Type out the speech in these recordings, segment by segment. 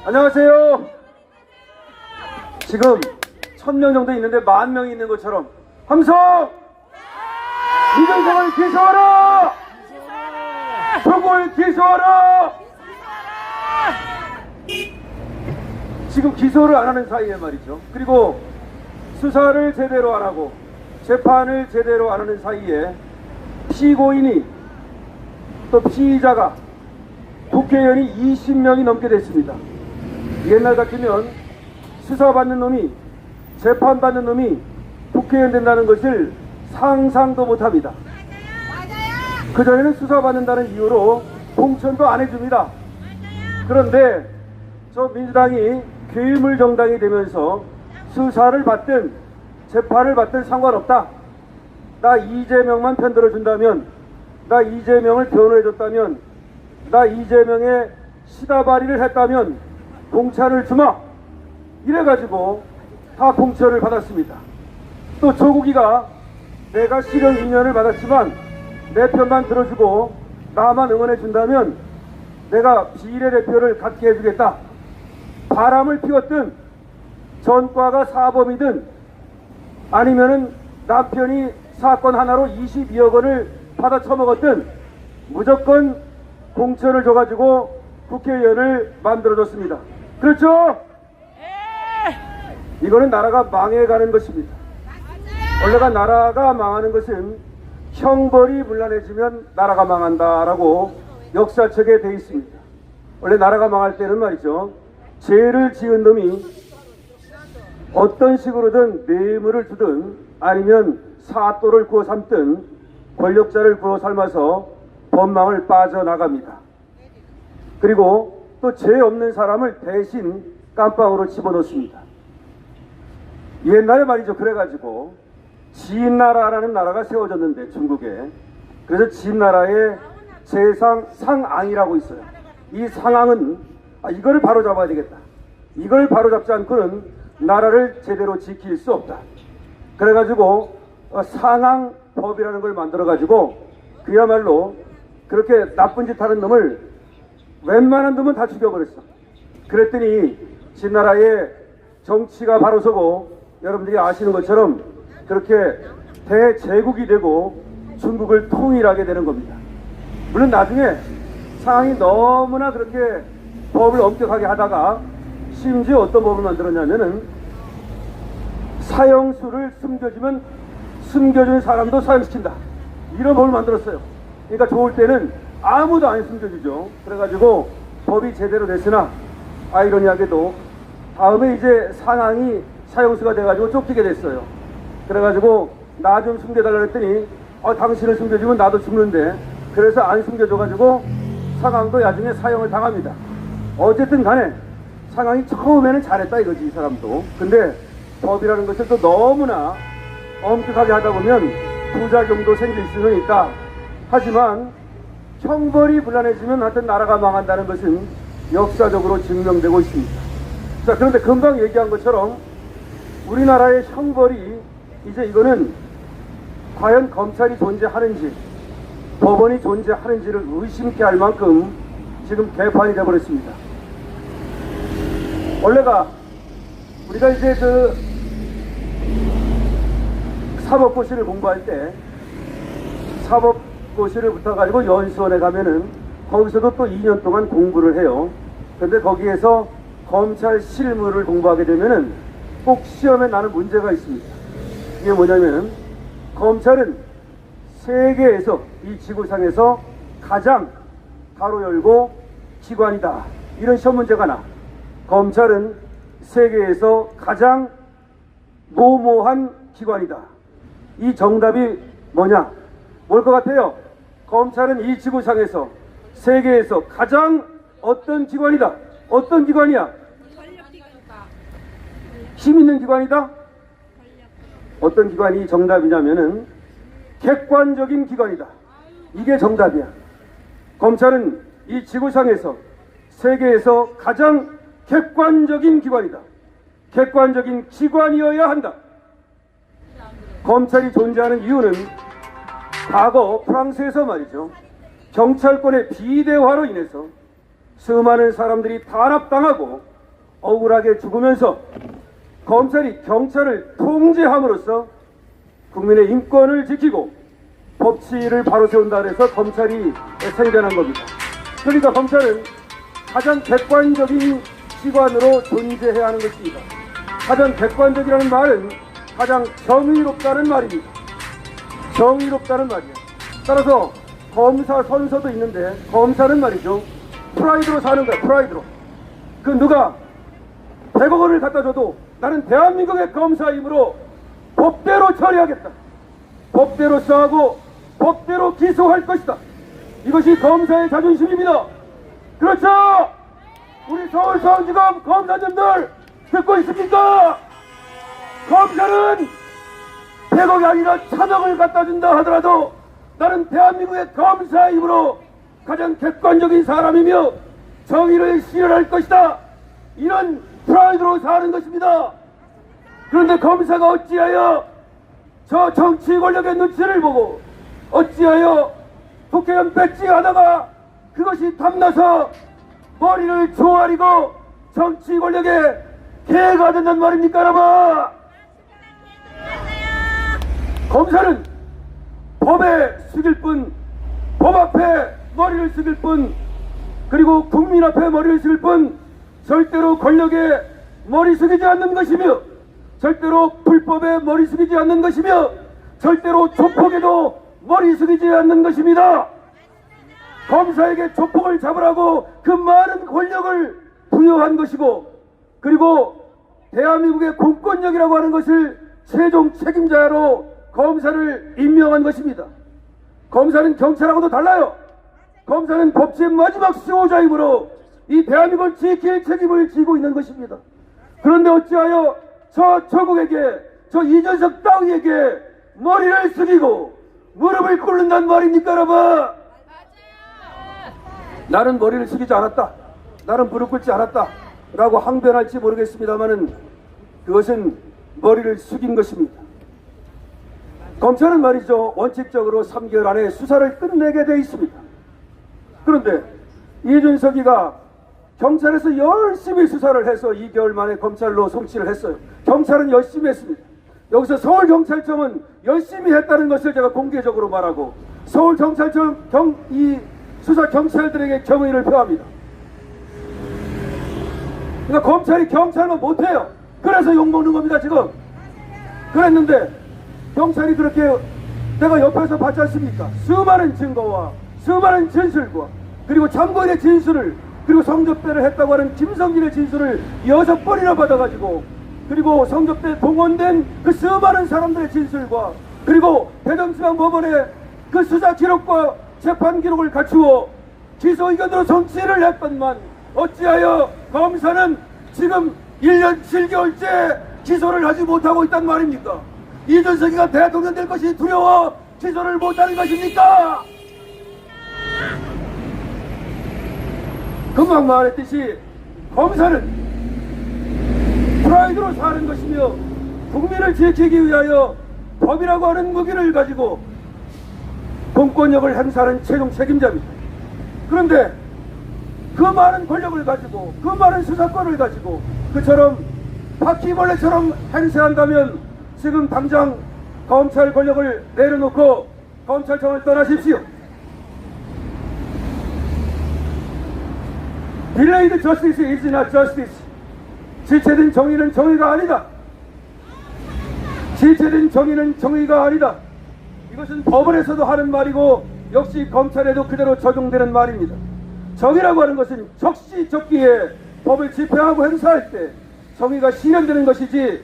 안녕하세요. 지금 1000명 정도 있는데 10,000명이 있는 것처럼 함성! 이준석을 기소하라! 조국을 기소하라! 지금 기소를 안 하는 사이에 말이죠. 그리고 수사를 제대로 안 하고 재판을 제대로 안 하는 사이에 피고인이 또 피의자가 국회의원이 20명이 넘게 됐습니다. 옛날 같으면 수사받는 놈이 재판받는 놈이 국회의원 된다는 것을 상상도 못합니다. 그전에는 수사받는다는 이유로 공천도 안 해줍니다. 그런데 저 민주당이 괴물 정당이 되면서 수사를 받든 재판을 받든 상관없다. 나 이재명만 편들어준다면, 나 이재명을 변호해줬다면, 나 이재명의 시다바리를 했다면 공천을 주마. 이래가지고 다 공천을 받았습니다. 또 조국이가 내가 실형 2년을 받았지만 내 편만 들어주고 나만 응원해준다면 내가 비례대표를 갖게 해주겠다. 바람을 피웠든 전과가 사범이든 아니면은 남편이 사건 하나로 22억 원을 받아 처먹었든 무조건 공천을 줘가지고 국회의원을 만들어줬습니다. 그렇죠? 이거는 나라가 망해가는 것입니다. 원래가 나라가 망하는 것은 형벌이 문란해지면 나라가 망한다라고 역사책에 되어 있습니다. 원래 나라가 망할 때는 말이죠, 죄를 지은 놈이 어떤 식으로든 뇌물을 주든 아니면 사또를 구워 삶든 권력자를 구워 삶아서 법망을 빠져나갑니다. 그리고 또 죄 없는 사람을 대신 깜빵으로 집어넣습니다. 옛날에 말이죠, 그래가지고 진나라라는 나라가 세워졌는데 중국에, 그래서 진나라에 제상 상앙이라고 있어요. 이 상앙은 이걸 바로잡아야 되겠다. 이걸 바로잡지 않고는 나라를 제대로 지킬 수 없다. 그래가지고 상앙법이라는 걸 만들어가지고 그야말로 그렇게 나쁜 짓 하는 놈을 웬만한 놈은 다 죽여버렸어. 그랬더니 진나라의 정치가 바로 서고 여러분들이 아시는 것처럼 그렇게 대제국이 되고 중국을 통일하게 되는 겁니다. 물론 나중에 상황이 너무나 그렇게 법을 엄격하게 하다가 심지어 어떤 법을 만들었냐면은 사형수를 숨겨주면 숨겨준 사람도 사형시킨다. 이런 법을 만들었어요. 그러니까 좋을 때는 아무도 안 숨겨주죠. 그래가지고 법이 제대로 됐으나 아이러니하게도 다음에 이제 상황이 사형수가 돼가지고 쫓기게 됐어요. 그래가지고 나 좀 숨겨달라 했더니 당신을 숨겨주면 나도 죽는데, 그래서 안 숨겨줘가지고 상황도 나중에 사형을 당합니다. 어쨌든 간에 상황이 처음에는 잘했다 이거지, 이 사람도. 근데 법이라는 것을 또 너무나 엄격하게 하다 보면 부작용도 생길 수는 있다. 하지만 형벌이 불안해지면 하여튼 나라가 망한다는 것은 역사적으로 증명되고 있습니다. 자, 그런데 금방 얘기한 것처럼 우리나라의 형벌이 이제 이거는 과연 검찰이 존재하는지 법원이 존재하는지를 의심케 할 만큼 지금 개판이 되어버렸습니다. 원래가 우리가 이제 그 사법고시를 공부할 때 사법고시를 붙어가지고 연수원에 가면은 거기서도 또 2년 동안 공부를 해요. 근데 거기에서 검찰 실무를 공부하게 되면은 꼭 시험에 나는 문제가 있습니다. 이게 뭐냐면은 검찰은 세계에서, 이 지구상에서 가장 가로 열고 기관이다. 이런 시험 문제가 나. 검찰은 세계에서 가장 모모한 기관이다. 이 정답이 뭐냐? 뭘 것 같아요? 검찰은 이 지구상에서 세계에서 가장 어떤 기관이다? 어떤 기관이야? 힘 있는 기관이다? 어떤 기관이 정답이냐면은 객관적인 기관이다. 이게 정답이야. 검찰은 이 지구상에서 세계에서 가장 객관적인 기관이다. 객관적인 기관이어야 한다. 검찰이 존재하는 이유는 과거 프랑스에서 말이죠, 경찰권의 비대화로 인해서 수많은 사람들이 탄압당하고 억울하게 죽으면서 검찰이 경찰을 통제함으로써 국민의 인권을 지키고 법치를 바로 세운다 그래서 검찰이 생겨난 겁니다. 그러니까 검찰은 가장 객관적인 기관으로 존재해야 하는 것입니다. 가장 객관적이라는 말은 가장 정의롭다는 말입니다. 정의롭다는 말이에요. 따라서 검사 선서도 있는데 검사는 말이죠. 프라이드로 사는 거야. 프라이드로. 그 누가 100억 원을 갖다 줘도 나는 대한민국의 검사이므로 법대로 처리하겠다. 법대로 싸하고 법대로 기소할 것이다. 이것이 검사의 자존심입니다. 그렇죠? 우리 서울서울지검 검사님들 듣고 있습니까? 검사는 100억이 아니라 1000억을 갖다 준다 하더라도 나는 대한민국의 검사이므로 가장 객관적인 사람이며 정의를 실현할 것이다. 이런 프라이드로 사는 것입니다. 그런데 검사가 어찌하여 저 정치 권력의 눈치를 보고 어찌하여 국회의원 배지하다가 그것이 탐나서 머리를 조아리고 정치 권력의 개가 된단 말입니까, 여러분? 검사는 법에 숙일 뿐, 법 앞에 머리를 숙일 뿐, 그리고 국민 앞에 머리를 숙일 뿐 절대로 권력에 머리 숙이지 않는 것이며 절대로 불법에 머리 숙이지 않는 것이며 절대로 조폭에도 머리 숙이지 않는 것입니다. 검사에게 조폭을 잡으라고 그 많은 권력을 부여한 것이고 그리고 대한민국의 공권력이라고 하는 것을 최종 책임자로 검사를 임명한 것입니다. 검사는 경찰하고도 달라요. 검사는 법치의 마지막 수호자이므로 이 대한민국을 지킬 책임을 지고 있는 것입니다. 그런데 어찌하여 저 조국에게 저 이준석 따위에게 머리를 숙이고 무릎을 꿇는단 말입니까, 여러분? 나는 머리를 숙이지 않았다. 나는 무릎 꿇지 않았다. 라고 항변할지 모르겠습니다만은 그것은 머리를 숙인 것입니다. 검찰은 말이죠. 원칙적으로 3개월 안에 수사를 끝내게 돼 있습니다. 그런데 이준석이가 경찰에서 열심히 수사를 해서 2개월 만에 검찰로 송치를 했어요. 경찰은 열심히 했습니다. 여기서 서울경찰청은 열심히 했다는 것을 제가 공개적으로 말하고 서울경찰청 이 수사 경찰들에게 경의를 표합니다. 그러니까 검찰이 경찰만 못해요. 그래서 욕먹는 겁니다, 지금. 그랬는데 경찰이 그렇게 내가 옆에서 봤지 않습니까? 수많은 증거와 수많은 진술과 그리고 참고인의 진술을 그리고 성접대를 했다고 하는 김성진의 진술을 6번이나 받아가지고 그리고 성접대 동원된 그 수많은 사람들의 진술과 그리고 대전지방법원의 그 수사 기록과 재판 기록을 갖추어 기소 의견으로 송치를 했건만 어찌하여 검사는 지금 1년 7개월째 기소를 하지 못하고 있단 말입니까? 이준석이가 대통령 될 것이 두려워 기소를 못하는 것입니까? 금방 말했듯이 검사는 프라이드로 사는 것이며 국민을 지키기 위하여 법이라고 하는 무기를 가지고 공권력을 행사하는 최종 책임자입니다. 그런데 그 많은 권력을 가지고 그 많은 수사권을 가지고 그처럼 바퀴벌레처럼 행세한다면 지금 당장 검찰 권력을 내려놓고 검찰청을 떠나십시오. Delayed justice is not justice. 지체된 정의는 정의가 아니다. 지체된 정의는 정의가 아니다. 이것은 법원에서도 하는 말이고 역시 검찰에도 그대로 적용되는 말입니다. 정의라고 하는 것은 적시적기에 법을 집행하고 행사할 때 정의가 실현되는 것이지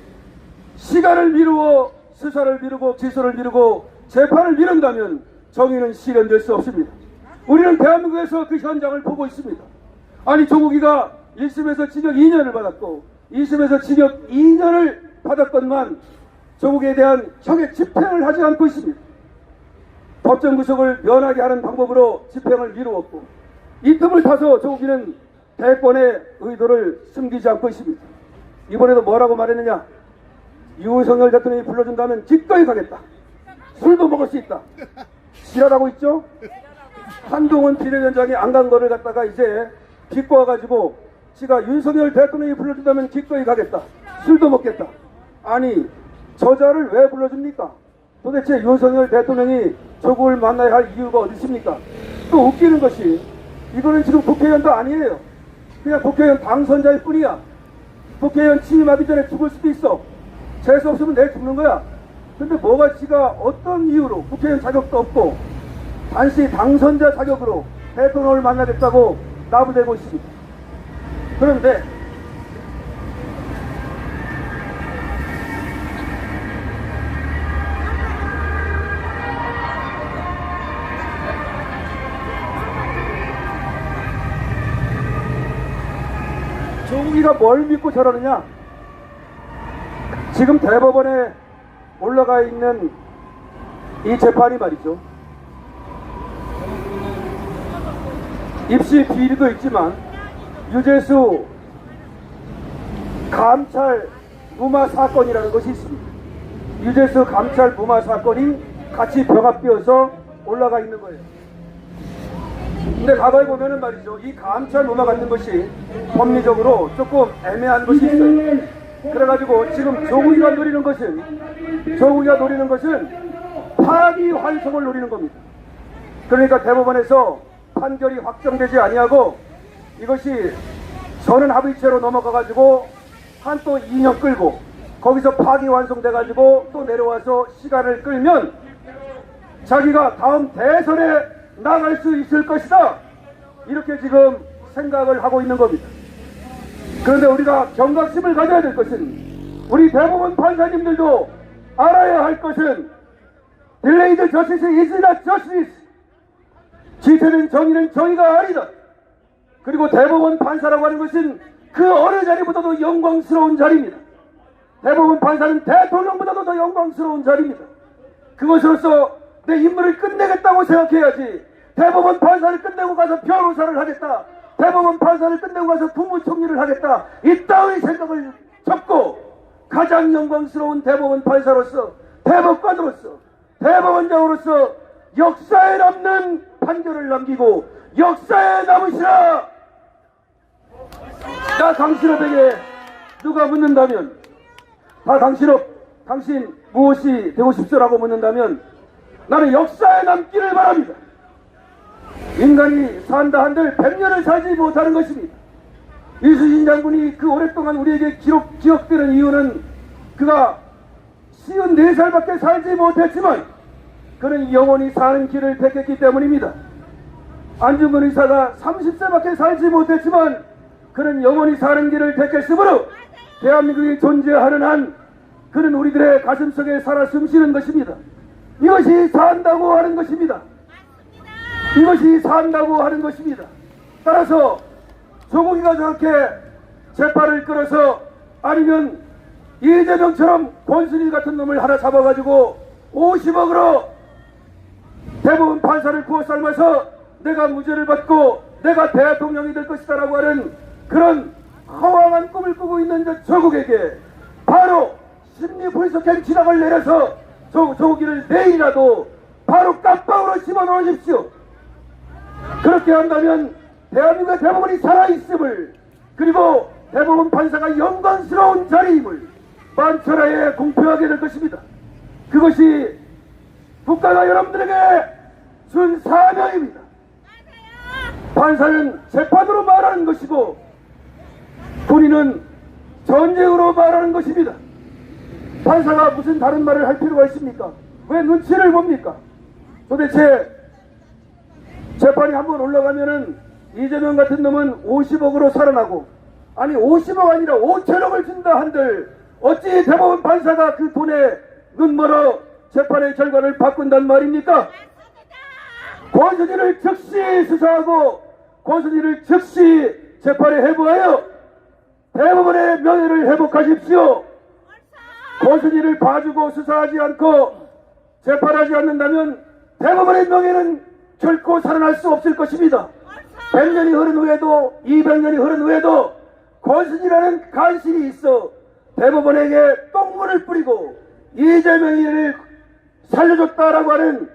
시간을 미루어 수사를 미루고 기소를 미루고 재판을 미룬다면 정의는 실현될 수 없습니다. 우리는 대한민국에서 그 현장을 보고 있습니다. 아니 조국이가 1심에서 징역 2년을 받았고 2심에서 징역 2년을 받았건만 조국에 대한 형의 집행을 하지 않고 있습니다. 법정 구속을 면하게 하는 방법으로 집행을 미루었고 이 틈을 타서 조국이는 대권의 의도를 숨기지 않고 있습니다. 이번에도 뭐라고 말했느냐? 윤석열 대통령이 불러준다면 기꺼이 가겠다. 술도 먹을 수 있다. 지랄하고 있죠? 한동훈 비대위원장이 안 간 거를 갖다가 이제 비꼬아가지고 지가 윤석열 대통령이 불러준다면 기꺼이 가겠다. 술도 먹겠다. 아니 저자를 왜 불러줍니까? 도대체 윤석열 대통령이 조국을 만나야 할 이유가 어디 있습니까? 또 웃기는 것이 이거는 지금 국회의원도 아니에요. 그냥 국회의원 당선자일 뿐이야. 국회의원 취임하기 전에 죽을 수도 있어. 재수 없으면 내일 죽는 거야. 근데 뭐가 지가 어떤 이유로 국회의원 자격도 없고 단시 당선자 자격으로 대통령을 만나겠다고 나부대고 있습니다. 그런데 조국이가 뭘 믿고 저러느냐? 지금 대법원에 올라가 있는 이 재판이 말이죠. 입시 비리도 있지만 유재수 감찰 무마 사건이라는 것이 있습니다. 유재수 감찰 무마 사건이 같이 병합되어서 올라가 있는 거예요. 근데 과거에 보면은 말이죠, 이 감찰 무마 같은 것이 법리적으로 조금 애매한 것이 있어요. 그래가지고 지금 조국이가 노리는 것은 파기환송을 노리는 겁니다. 그러니까 대법원에서 판결이 확정되지 아니하고 이것이 전원합의체로 넘어가가지고 한 또 2년 끌고 거기서 파기환송돼가지고 또 내려와서 시간을 끌면 자기가 다음 대선에 나갈 수 있을 것이다. 이렇게 지금 생각을 하고 있는 겁니다. 그런데 우리가 경각심을 가져야 될 것은 우리 대법원 판사님들도 알아야 할 것은 Delayed justice is not justice. 지체된 정의는 정의가 아니다. 그리고 대법원 판사라고 하는 것은 그 어느 자리보다도 영광스러운 자리입니다. 대법원 판사는 대통령보다도 더 영광스러운 자리입니다. 그것으로서 내 임무를 끝내겠다고 생각해야지 대법원 판사를 끝내고 가서 변호사를 하겠다, 대법원 판사를 끝내고 가서 국무총리를 하겠다, 이따위 생각을 접고 가장 영광스러운 대법원 판사로서, 대법관으로서, 대법원장으로서 역사에 남는 판결을 남기고 역사에 남으시라. 나 강신업에게 누가 묻는다면, 당신 무엇이 되고 싶소라고 묻는다면 나는 역사에 남기를 바랍니다. 인간이 산다 한들 100년을 살지 못하는 것입니다. 이수진 장군이 그 오랫동안 우리에게 기억되는 이유는 그가 54살밖에 살지 못했지만 그는 영원히 사는 길을 택했기 때문입니다. 안중근 의사가 30세밖에 살지 못했지만 그는 영원히 사는 길을 택했으므로 대한민국이 존재하는 한 그는 우리들의 가슴속에 살아 숨쉬는 것입니다. 이것이 산다고 하는 것입니다. 이것이 산다고 하는 것입니다. 따라서 조국이가 저렇게 재판을 끌어서 아니면 이재명처럼 권순일 같은 놈을 하나 잡아가지고 50억으로 대법원 판사를 구워 삶아서 내가 무죄를 받고 내가 대통령이 될 것이다 라고 하는 그런 허황한 꿈을 꾸고 있는 저 조국에게 바로 심리분석행 진학을 내려서 조국이를 내일이라도 바로 깜빵으로 집어넣으십시오. 그렇게 한다면 대한민국의 대법원이 살아있음을, 그리고 대법원 판사가 영광스러운 자리임을 만천하에 공표하게 될 것입니다. 그것이 국가가 여러분들에게 준 사명입니다. 판사는 재판으로 말하는 것이고 군인은 전쟁으로 말하는 것입니다. 판사가 무슨 다른 말을 할 필요가 있습니까? 왜 눈치를 봅니까? 도대체 재판이 한번 올라가면은 이재명 같은 놈은 50억으로 살아나고, 아니 50억 아니라 5천억을 준다 한들 어찌 대법원 판사가 그 돈에 눈멀어 재판의 결과를 바꾼단 말입니까? 권순일을 즉시 수사하고 권순일을 즉시 재판에 회부하여 대법원의 명예를 회복하십시오. 권순일을 봐주고 수사하지 않고 재판하지 않는다면 대법원의 명예는 결코 살아날 수 없을 것입니다. 100년이 흐른 후에도 200년이 흐른 후에도 권순일이라는 간신이 있어 대법원에게 똥물을 뿌리고 이재명이를 살려줬다라고 하는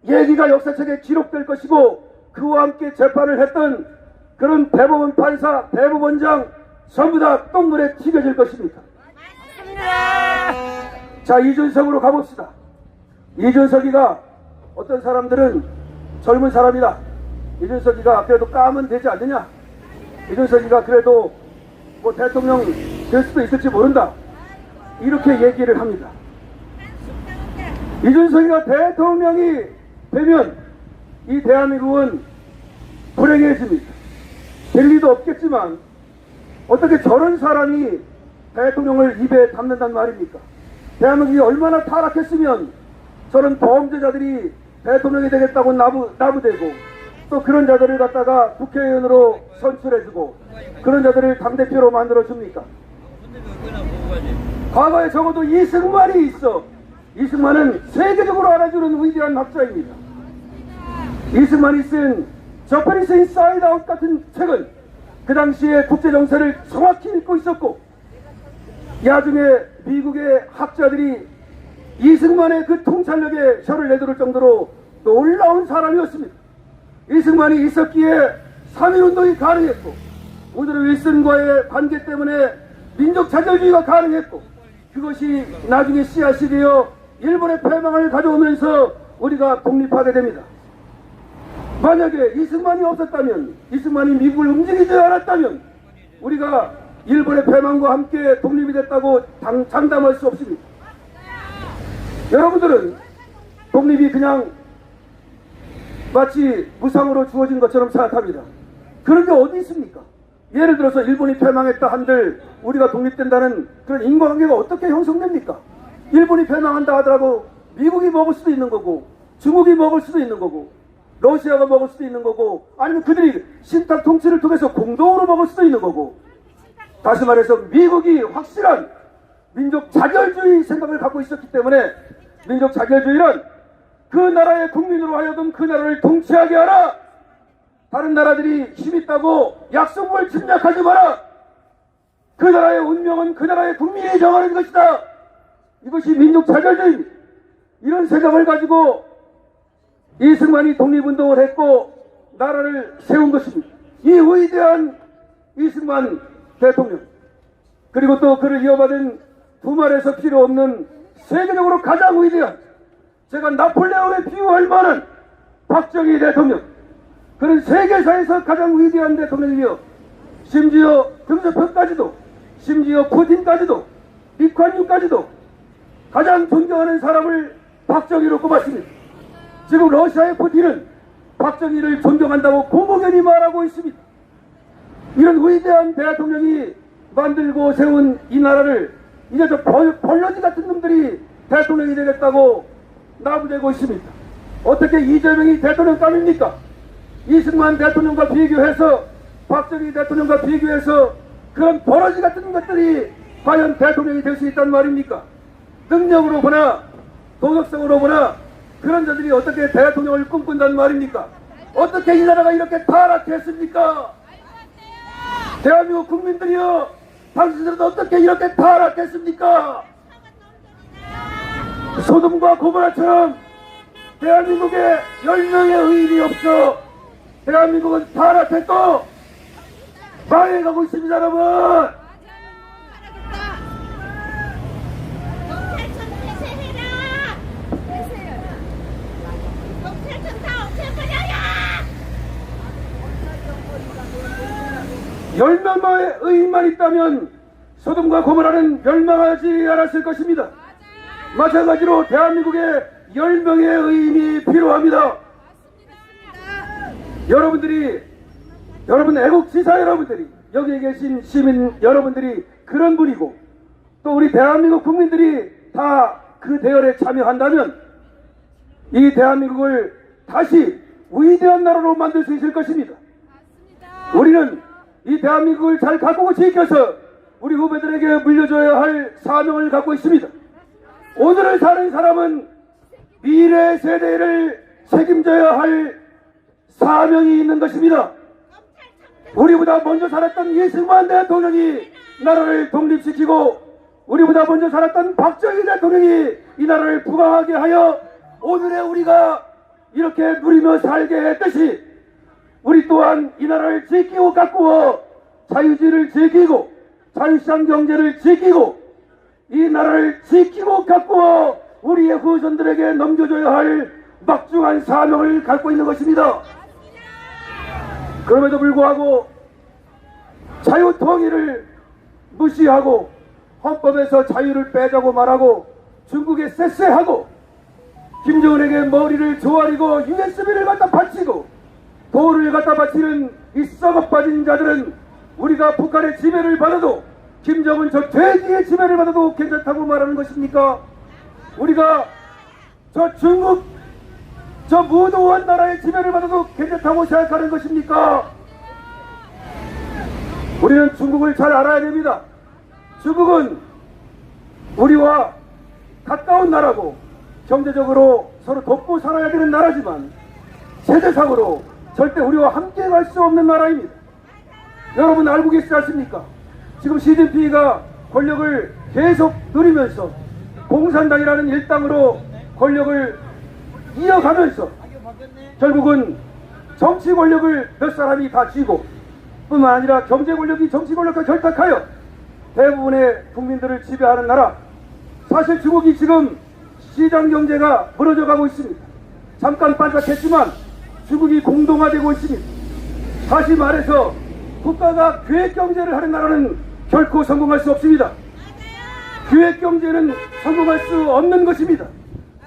얘기가 역사책에 기록될 것이고, 그와 함께 재판을 했던 그런 대법원 판사, 대법원장 전부 다 똥물에 튀겨질 것입니다. 자, 이준석으로 가봅시다. 이준석이가 어떤 사람들은 젊은 사람이다. 이준석이가 그래도 까면 되지 않느냐. 이준석이가 그래도 뭐 대통령 될 수도 있을지 모른다. 이렇게 얘기를 합니다. 이준석이가 대통령이 되면 이 대한민국은 불행해집니다. 될 리도 없겠지만 어떻게 저런 사람이 대통령을 입에 담는단 말입니까? 대한민국이 얼마나 타락했으면 저런 범죄자들이 대통령이 되겠다고 나부대고 또 그런 자들을 갖다가 국회의원으로 선출해주고 그런 자들을 당대표로 만들어줍니까? 과거에 적어도 이승만이 있어. 이승만은 세계적으로 알아주는 위대한 학자입니다. 이승만이 쓴 저페니스 인사이드 아웃 같은 책은 그 당시에 국제정세를 정확히 읽고 있었고 야중에 미국의 학자들이 이승만의 그 통찰력에 혀를 내두를 정도로 놀라운 사람이었습니다. 이승만이 있었기에 3.1운동이 가능했고 우드로 윌슨과의 관계 때문에 민족 자결주의가 가능했고 그것이 나중에 씨앗이 되어 일본의 패망을 가져오면서 우리가 독립하게 됩니다. 만약에 이승만이 없었다면, 이승만이 미국을 움직이지 않았다면 우리가 일본의 패망과 함께 독립이 됐다고 장담할 수 없습니다. 여러분들은 독립이 그냥 마치 무상으로 주어진 것처럼 생각합니다. 그런 게 어디 있습니까? 예를 들어서 일본이 패망했다 한들 우리가 독립된다는 그런 인과관계가 어떻게 형성됩니까? 일본이 패망한다 하더라도 미국이 먹을 수도 있는 거고 중국이 먹을 수도 있는 거고 러시아가 먹을 수도 있는 거고 아니면 그들이 신탁 통치를 통해서 공동으로 먹을 수도 있는 거고 다시 말해서 미국이 확실한 민족 자결주의 생각을 갖고 있었기 때문에 민족 자결주의란 그 나라의 국민으로 하여금 그 나라를 통치하게 하라. 다른 나라들이 힘있다고 약속을 침략하지 마라. 그 나라의 운명은 그 나라의 국민이 정하는 것이다. 이것이 민족 자결주의입니다. 이런 생각을 가지고 이승만이 독립운동을 했고 나라를 세운 것입니다. 이 위대한 이승만 대통령 그리고 또 그를 이어받은 두말에서 필요 없는 세계적으로 가장 위대한 제가 나폴레옹에 비유할 만한 박정희 대통령 그는 세계사에서 가장 위대한 대통령이며 심지어 금수표까지도 심지어 푸틴까지도 리콴유까지도 가장 존경하는 사람을 박정희로 꼽았습니다. 지금 러시아의 푸틴은 박정희를 존경한다고 공공연히 말하고 있습니다. 이런 위대한 대통령이 만들고 세운 이 나라를 이제 저 벌러지 같은 놈들이 대통령이 되겠다고 나부대고 있습니다. 어떻게 이재명이 대통령감입니까? 이승만 대통령과 비교해서 박정희 대통령과 비교해서 그런 버러지 같은 것들이 과연 대통령이 될 수 있단 말입니까? 능력으로 보나 도덕성으로 보나 그런 자들이 어떻게 대통령을 꿈꾼단 말입니까? 어떻게 이 나라가 이렇게 타락했습니까? 대한민국 국민들이여 당신들은 어떻게 이렇게 타락했습니까? 소돔과 고모라처럼 대한민국에 10명의 의인이 없어 대한민국은 타락했고 망해가고 있습니다. 여러분 열 명의 의인만 있다면 소돔과 고모라는 멸망하지 않았을 것입니다. 마찬가지로 대한민국에 10명의 의인이 필요합니다. 여러분 애국지사 여러분들이 여기에 계신 시민 여러분들이 그런 분이고 또 우리 대한민국 국민들이 다 그 대열에 참여한다면 이 대한민국을 다시 위대한 나라로 만들 수 있을 것입니다. 우리는 이 대한민국을 잘 가꾸고 지켜서 우리 후배들에게 물려줘야 할 사명을 갖고 있습니다. 오늘을 사는 사람은 미래 세대를 책임져야 할 사명이 있는 것입니다. 우리보다 먼저 살았던 이승만 대통령이 나라를 독립시키고 우리보다 먼저 살았던 박정희 대통령이 이 나라를 부강하게 하여 오늘의 우리가 이렇게 누리며 살게 했듯이 우리 또한 이 나라를 지키고 가꾸어 자유주의를 지키고 자유시장 경제를 지키고 이 나라를 지키고 가꾸어 우리의 후손들에게 넘겨줘야 할 막중한 사명을 갖고 있는 것입니다. 그럼에도 불구하고 자유통일을 무시하고 헌법에서 자유를 빼자고 말하고 중국에 쎄쎄하고 김정은에게 머리를 조아리고 USB를 갖다 바치고 돌을 갖다 바치는 이 썩어빠진 자들은 우리가 북한의 지배를 받아도 김정은 저 돼지의 지배를 받아도 괜찮다고 말하는 것입니까? 우리가 저 중국 저 무도한 나라의 지배를 받아도 괜찮다고 생각하는 것입니까? 우리는 중국을 잘 알아야 됩니다. 중국은 우리와 가까운 나라고 경제적으로 서로 돕고 살아야 되는 나라지만 세대상으로 절대 우리와 함께 갈 수 없는 나라입니다. 여러분 알고 계시지 않습니까? 지금 시진핑이가 권력을 계속 누리면서 공산당이라는 일당으로 권력을 이어가면서 결국은 정치 권력을 몇 사람이 다 쥐고 뿐만 아니라 경제 권력이 정치 권력과 결탁하여 대부분의 국민들을 지배하는 나라. 사실 중국이 지금 시장 경제가 무너져 가고 있습니다. 잠깐 반짝했지만 중국이 공동화되고 있습니다. 다시 말해서 국가가 계획 경제를 하는 나라는 결코 성공할 수 없습니다. 계획 경제는 성공할 수 없는 것입니다.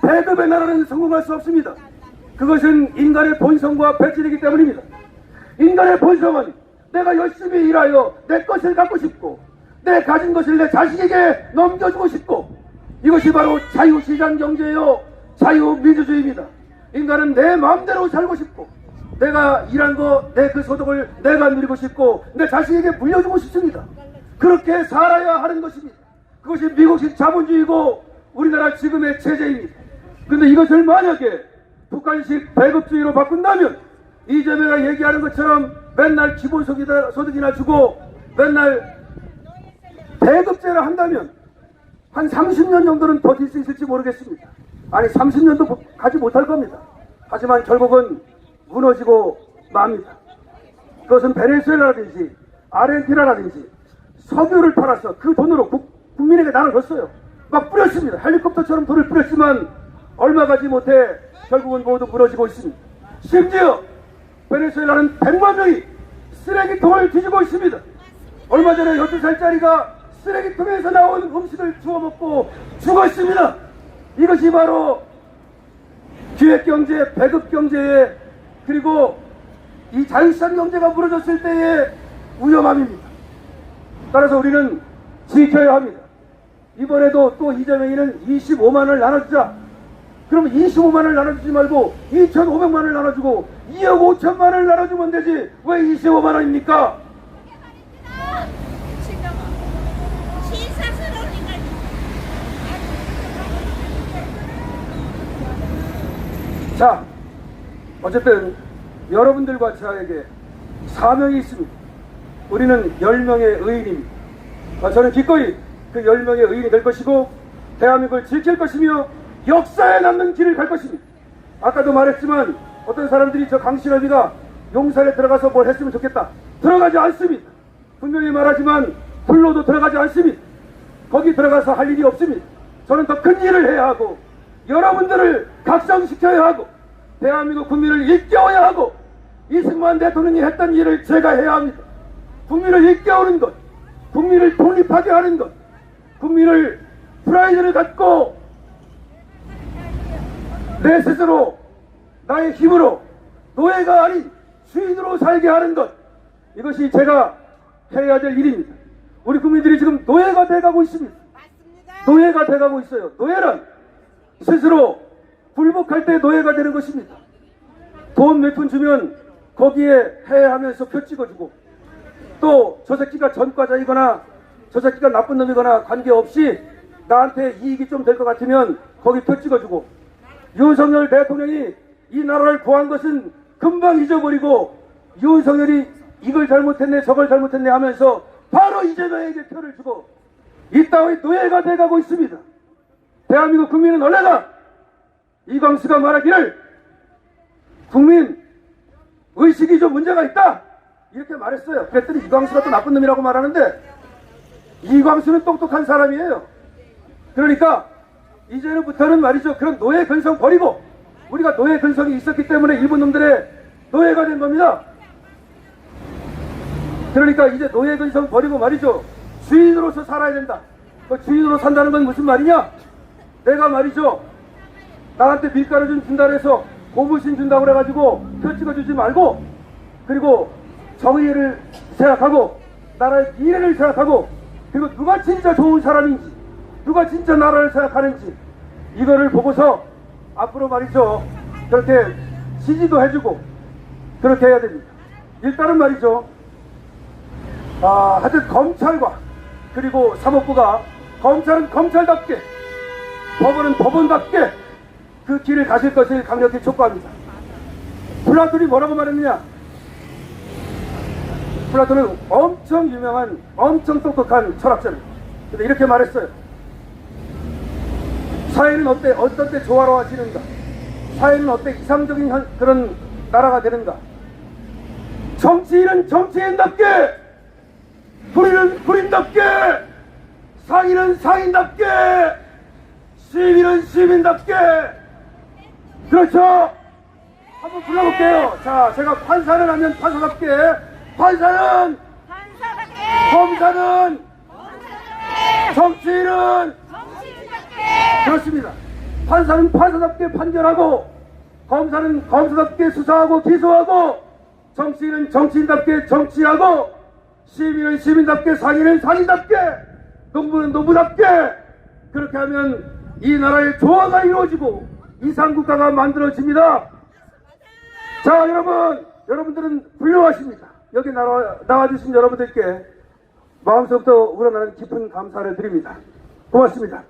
배급의 나라는 성공할 수 없습니다. 그것은 인간의 본성과 배치되기 때문입니다. 인간의 본성은 내가 열심히 일하여 내 것을 갖고 싶고 내 가진 것을 내 자식에게 넘겨주고 싶고 이것이 바로 자유시장 경제요 자유민주주의입니다. 인간은 내 마음대로 살고 싶고 내가 일한 거 내 그 소득을 내가 누리고 싶고 내 자식에게 물려주고 싶습니다. 그렇게 살아야 하는 것입니다. 그것이 미국식 자본주의고 우리나라 지금의 체제입니다. 그런데 이것을 만약에 북한식 배급주의로 바꾼다면 이재명이 얘기하는 것처럼 맨날 기본소득이나 주고 맨날 배급제를 한다면 한 30년 정도는 버틸 수 있을지 모르겠습니다. 아니 30년도 가지 못할 겁니다. 하지만 결국은 무너지고 맙니다. 그것은 베네수엘라라든지 아르헨티나라든지 석유를 팔아서 그 돈으로 국민에게 나눠줬어요. 막 뿌렸습니다. 헬리콥터처럼 돈을 뿌렸지만 얼마 가지 못해 결국은 모두 무너지고 있습니다. 심지어 베네수엘라는 100만 명이 쓰레기통을 뒤지고 있습니다. 얼마 전에 12살짜리가 쓰레기통에서 나온 음식을 주워 먹고 죽었습니다. 이것이 바로 기획경제, 배급경제의 그리고 이 자유시장 경제가 무너졌을 때의 위험함입니다. 따라서 우리는 지켜야 합니다. 이번에도 또 이재명이는 25만원을 나눠주자. 그럼 25만원을 나눠주지 말고 2,500만원을 나눠주고 2억 5천만원을 나눠주면 되지 왜 25만원입니까? 자, 어쨌든 여러분들과 저에게 사명이 있습니다. 우리는 10명의 의인입니다. 저는 기꺼이 그 10명의 의인이 될 것이고 대한민국을 지킬 것이며 역사에 남는 길을 갈 것입니다. 아까도 말했지만 어떤 사람들이 저 강신업이가 용산에 들어가서 뭘 했으면 좋겠다. 들어가지 않습니다. 분명히 말하지만 불로도 들어가지 않습니다. 거기 들어가서 할 일이 없습니다. 저는 더 큰 일을 해야 하고 여러분들을 각성시켜야 하고 대한민국 국민을 일깨워야 하고 이승만 대통령이 했던 일을 제가 해야 합니다. 국민을 일깨우는 것, 국민을 독립하게 하는 것, 국민을 프라이드를 갖고 내 스스로 나의 힘으로 노예가 아닌 주인으로 살게 하는 것, 이것이 제가 해야 될 일입니다. 우리 국민들이 지금 노예가 돼가고 있습니다. 노예가 돼가고 있어요. 노예는 스스로 굴복할 때 노예가 되는 것입니다. 돈 몇 푼 주면 거기에 해하면서 표 찍어주고 또 저 새끼가 전과자이거나 저 새끼가 나쁜 놈이거나 관계없이 나한테 이익이 좀 될 것 같으면 거기 표 찍어주고 윤석열 대통령이 이 나라를 구한 것은 금방 잊어버리고 윤석열이 이걸 잘못했네 저걸 잘못했네 하면서 바로 이재명에게 표를 주고 이 땅의 노예가 돼가고 있습니다. 대한민국 국민은 원래가 이광수가 말하기를 국민 의식이 좀 문제가 있다 이렇게 말했어요. 그랬더니 이광수가 또 나쁜 놈이라고 말하는데 이광수는 똑똑한 사람이에요. 그러니까 이제부터는 말이죠, 그런 노예 근성 버리고, 우리가 노예 근성이 있었기 때문에 일본 놈들의 노예가 된 겁니다. 그러니까 이제 노예 근성 버리고 말이죠, 주인으로서 살아야 된다. 그 주인으로 산다는 건 무슨 말이냐? 내가 말이죠, 나한테 밀가루 좀 준다 그래서 고무신 준다고 그래가지고 표 찍어주지 말고, 그리고 정의를 생각하고 나라의 미래를 생각하고, 그리고 누가 진짜 좋은 사람인지, 누가 진짜 나라를 생각하는지 이거를 보고서 앞으로 말이죠, 그렇게 지지도 해주고 그렇게 해야 됩니다. 일단은 말이죠, 하여튼 검찰과 그리고 사법부가, 검찰은 검찰답게, 법원은 법원답게 그 길을 가실 것을 강력히 촉구합니다. 플라톤이 뭐라고 말했느냐? 플라톤은 엄청 유명한, 엄청 똑똑한 철학자입니다. 근데 이렇게 말했어요. 사회는 어떤 때 조화로워지는가? 사회는 어때 이상적인 그런 나라가 되는가? 정치인은 정치인답게, 군인은 군인답게, 상인은 상인답게, 시민은 시민답게. 그렇죠? 한번 불러볼게요. 자, 제가 판사를 하면 판사답게, 판사는 판사답게, 검사는, 검사답게, 정치인은 정치인답게. 그렇습니다. 판사는 판사답게 판결하고, 검사는 검사답게 수사하고 기소하고, 정치인은 정치인답게 정치하고, 시민은 시민답게, 상인은 상인답게, 농부는 농부답게. 그렇게 하면 이 나라의 조화가 이루어지고 이상국가가 만들어집니다. 자, 여러분들은 훌륭하십니다. 여기 나와주신 여러분들께 마음속부터 우러나는 깊은 감사를 드립니다. 고맙습니다.